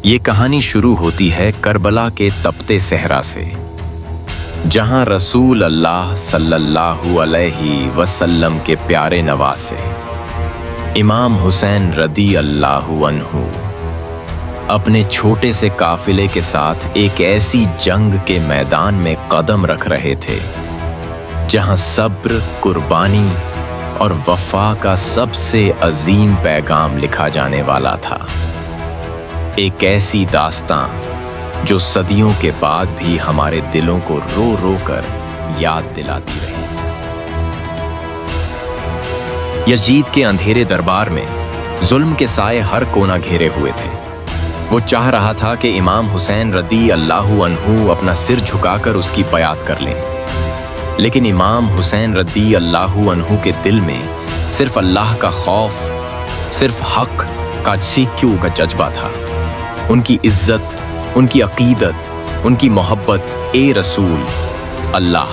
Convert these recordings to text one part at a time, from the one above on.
ये कहानी शुरू होती है करबला के तपते सहरा से, जहां रसूल अल्लाह सल्लल्लाहु अलैहि वसल्लम के प्यारे नवासे इमाम हुसैन रदी अल्लाहु अन्हु अपने छोटे से काफिले के साथ एक ऐसी जंग के मैदान में कदम रख रहे थे जहां सब्र, कुर्बानी और वफा का सबसे अजीम पैगाम लिखा जाने वाला था। एक ऐसी दास्तां जो सदियों के बाद भी हमारे दिलों को रो रो कर याद दिलाती रही। यजीद के अंधेरे दरबार में जुल्म के साए हर कोना घेरे हुए थे। वो चाह रहा था कि इमाम हुसैन रदी अल्लाहु अन्हु अपना सिर झुकाकर उसकी बयात कर लें, लेकिन इमाम हुसैन रदी अल्लाहु अन्हु के दिल में सिर्फ अल्लाह का खौफ, सिर्फ हक का सीक्यू का जज्बा था। उनकी इज्जत, उनकी अकीदत, उनकी मोहब्बत ए रसूल अल्लाह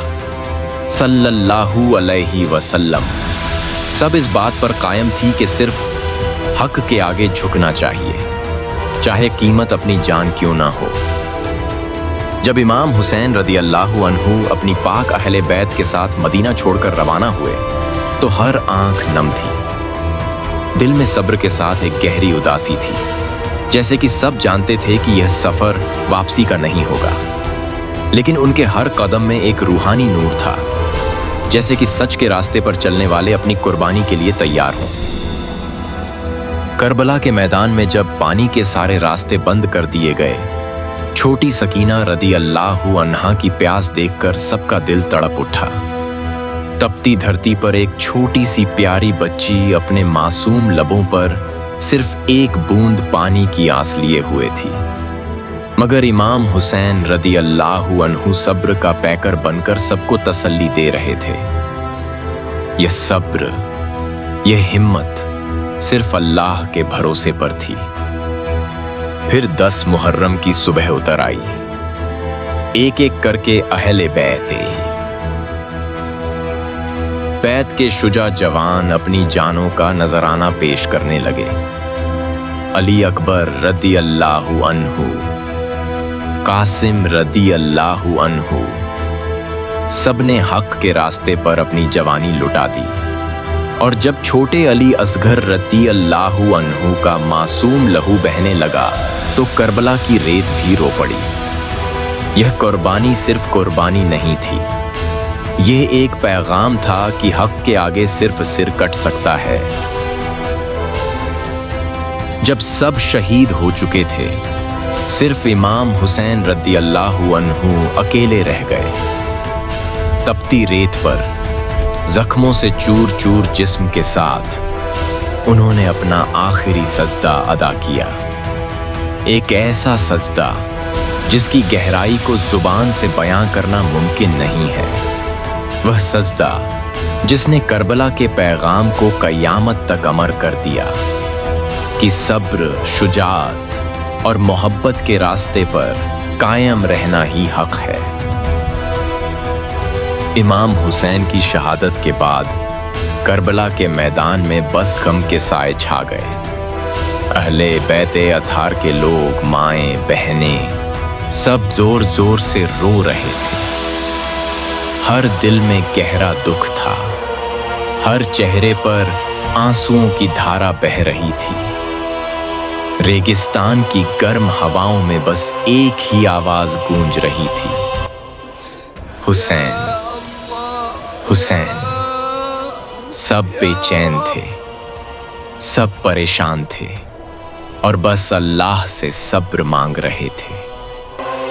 सल्लल्लाहु अलैहि वसल्लम सब इस बात पर कायम थी कि सिर्फ हक के आगे झुकना चाहिए, चाहे कीमत अपनी जान क्यों ना हो। जब इमाम हुसैन रदी अल्लाहु अन्हु अपनी पाक अहले बैत के साथ मदीना छोड़कर रवाना हुए तो हर आंख नम थी। दिल में सब्र के साथ एक गहरी उदासी थी, जैसे कि सब जानते थे कि यह सफर वापसी का नहीं होगा। लेकिन उनके हर कदम में एक रूहानी नूर था, जैसे कि सच के रास्ते पर चलने वाले अपनी कुर्बानी के लिए तैयार हों। करबला के मैदान में जब पानी के सारे रास्ते बंद कर दिए गए, छोटी सकीना रदी अल्लाहु अन्हा की प्यास देखकर सबका दिल तड़प उठा। तपती धरती पर एक छोटी सी प्यारी बच्ची अपने मासूम लबों पर सिर्फ एक बूंद पानी की आस लिए हुए थी, मगर इमाम हुसैन रदी अल्लाहु अन्हु सब्र का पैकर बनकर सबको तसल्ली दे रहे थे। यह सब्र, यह हिम्मत सिर्फ अल्लाह के भरोसे पर थी। फिर 10 मुहर्रम की सुबह उतर आई। एक एक करके अहले बैत के शुजा जवान अपनी जानों का नजराना पेश करने लगे। अली अकबर रदी अल्लाहु अन्हु, कासिम रदी अल्लाहु अन्हु सबने हक के रास्ते पर अपनी जवानी लुटा दी। और जब छोटे अली असगर रदी अल्लाहु अन्हु का मासूम लहू बहने लगा तो करबला की रेत भी रो पड़ी। यह कुर्बानी सिर्फ कुर्बानी नहीं थी, यह एक पैगाम था कि हक के आगे सिर्फ सिर कट सकता है। जब सब शहीद हो चुके थे, सिर्फ इमाम हुसैन रदी अल्लाहु अन्हु अकेले रह गए। तपती रेत पर जख्मों से चूर चूर जिस्म के साथ उन्होंने अपना आखिरी सजदा अदा किया। एक ऐसा सजदा जिसकी गहराई को जुबान से बयां करना मुमकिन नहीं है। वह सजदा जिसने करबला के पैगाम को कयामत तक अमर कर दिया कि सब्र, शुजाअत और मोहब्बत के रास्ते पर कायम रहना ही हक है। इमाम हुसैन की शहादत के बाद करबला के मैदान में बस गम के साए छा गए। अहले बैते अथार के लोग, माएं, बहनें सब जोर जोर से रो रहे थे। हर दिल में गहरा दुख था, हर चेहरे पर आंसुओं की धारा बह रही थी। रेगिस्तान की गर्म हवाओं में बस एक ही आवाज गूंज रही थी, हुसैन, हुसैन। सब बेचैन थे, सब परेशान थे और बस अल्लाह से सब्र मांग रहे थे।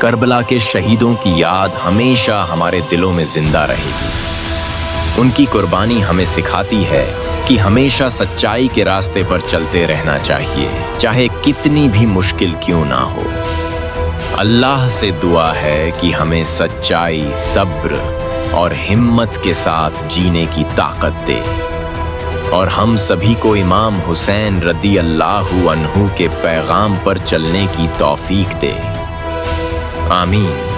करबला के शहीदों की याद हमेशा हमारे दिलों में जिंदा रहेगी। उनकी कुर्बानी हमें सिखाती है कि हमेशा सच्चाई के रास्ते पर चलते रहना चाहिए, चाहे कितनी भी मुश्किल क्यों ना हो। अल्लाह से दुआ है कि हमें सच्चाई, सब्र और हिम्मत के साथ जीने की ताकत दे और हम सभी को इमाम हुसैन रदी अल्लाहु अन्हु के पैगाम पर चलने की तौफीक दे। आमीन।